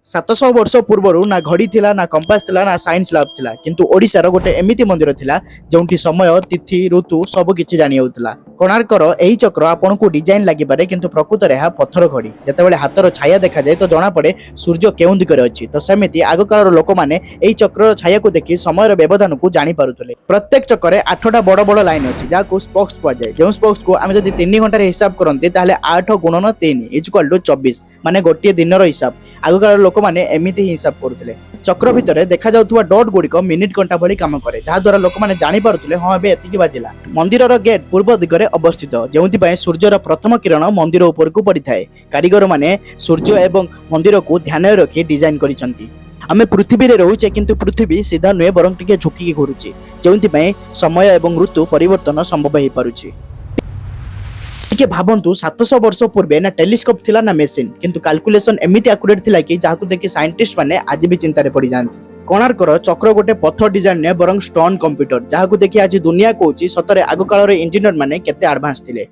700 ବର୍ଷ ପୂର୍ବରୁ ନା ଘଡ଼ି ଥିଲା ନା କମ୍ପାସ ଥିଲା ନା ସାଇନ୍ସ ଲ୍ୟାବ୍ ଥିଲା କିନ୍ତୁ ଓଡ଼ିଶାର ଗୋଟେ ଏମିତି ମନ୍ଦିର ଥିଲା ଯେଉଁଠି ସମୟ ତିଥି ଋତୁ ସବୁ କିଛି ଜାଣି ହେଉଥିଲା। କୋଣାର୍କର ଏହି ଚକ୍ର ଆପଣଙ୍କୁ ଡିଜାଇନ୍ ଲାଗିପାରେ କିନ୍ତୁ ପ୍ରକୃତରେ ଏହା ପଥର ଘଡ଼ି। ଯେତେବେଳେ ହାତର ଛାୟା ଦେଖାଯାଏ ତ ଜଣାପଡ଼େ ସୂର୍ଯ୍ୟ କେଉଁ ଦିଗରେ ଅଛି। ତ ସେମିତି ଆଗକାଳର ଲୋକମାନେ ଏହି ଚକ୍ରର ଛାୟାକୁ ଦେଖି ସମୟର ବ୍ୟବଧାନକୁ ଜାଣିପାରୁଥିଲେ। ପ୍ରତ୍ୟେକ ଚକରେ 8ଟା ବଡ଼ ବଡ଼ ଲାଇନ୍ ଅଛି ଯାହାକୁ ସ୍ପୋକ୍ସ କୁହାଯାଏ। ଯେଉଁ ସ୍ପୋକ୍ସକୁ ଆମେ ଯଦି 3 ଘଣ୍ଟାରେ ହିସାବ କରନ୍ତି ତାହେଲେ 8 ଗୁଣନ 3 ଇଜୁକାଲ୍ ଟୁ 24 ମାନେ ଗୋଟିଏ ଦିନର ହିସାବ। ଆଗକାଳର ଲୋକମାନେ ଏମିତି ହିଁ ହିସାବ କରୁଥିଲେ। ଚକ୍ର ଭିତରେ ଦେଖାଯାଉଥିବା ଡଟ୍ ଗୁଡ଼ିକ ମିନିଟ୍ ଘଣ୍ଟା ଭଳି କାମ କରେ ଯାହାଦ୍ୱାରା ଲୋକମାନେ ଜାଣିପାରୁଥିଲେ ହଁ ଏବେ ଏତିକି ବାଜିଲା। ମନ୍ଦିରର ଗେଟ୍ ପୂର୍ବ ଦିଗରେ ଅବସ୍ଥିତ ଯେଉଁଥିପାଇଁ ସୂର୍ଯ୍ୟର ପ୍ରଥମ କିରଣ ମନ୍ଦିର ଉପରକୁ ପଡ଼ିଥାଏ। କାରିଗରମାନେ ସୂର୍ଯ୍ୟ ଏବଂ ମନ୍ଦିରକୁ ଧ୍ୟାନରେ ରଖି ଡିଜାଇନ୍ କରିଛନ୍ତି। ଆମେ ପୃଥିବୀରେ ରହୁଛେ କିନ୍ତୁ ପୃଥିବୀ ସିଧା ନୁହେଁ ବରଂ ଟିକେ ଝୁକିକି ଘୁରୁଛି ଯେଉଁଥିପାଇଁ ସମୟ ଏବଂ ଋତୁ ପରିବର୍ତ୍ତନ ସମ୍ଭବ ହେଇପାରୁଛି। ଟିକେ ଭାବନ୍ତୁ 700 ବର୍ଷ ପୂର୍ବେ ନା ଟେଲିସ୍କୋପ ଥିଲା ନା ମେସିନ୍ କିନ୍ତୁ କାଲକୁଲେସନ ଏମିତି ଆକୁରେଟ୍ ଥିଲା କି ଯାହାକୁ ଦେଖି ସାଇଣ୍ଟିଷ୍ଟ ମାନେ ଆଜି ବି ଚିନ୍ତାରେ ପଡ଼ିଯାଆନ୍ତି। କୋଣାର୍କର ଚକ୍ର ଗୋଟେ ପଥର ଡିଜାଇନ ନୁହେଁ ବରଂ ଷ୍ଟୋନ୍ କମ୍ପ୍ୟୁଟର ଯାହାକୁ ଦେଖି ଆଜି ଦୁନିଆ କହୁଛି ସତରେ ଆଗକାଳର ଇଞ୍ଜିନିୟର ମାନେ କେତେ ଆଡଭାନ୍ସ ଥିଲେ।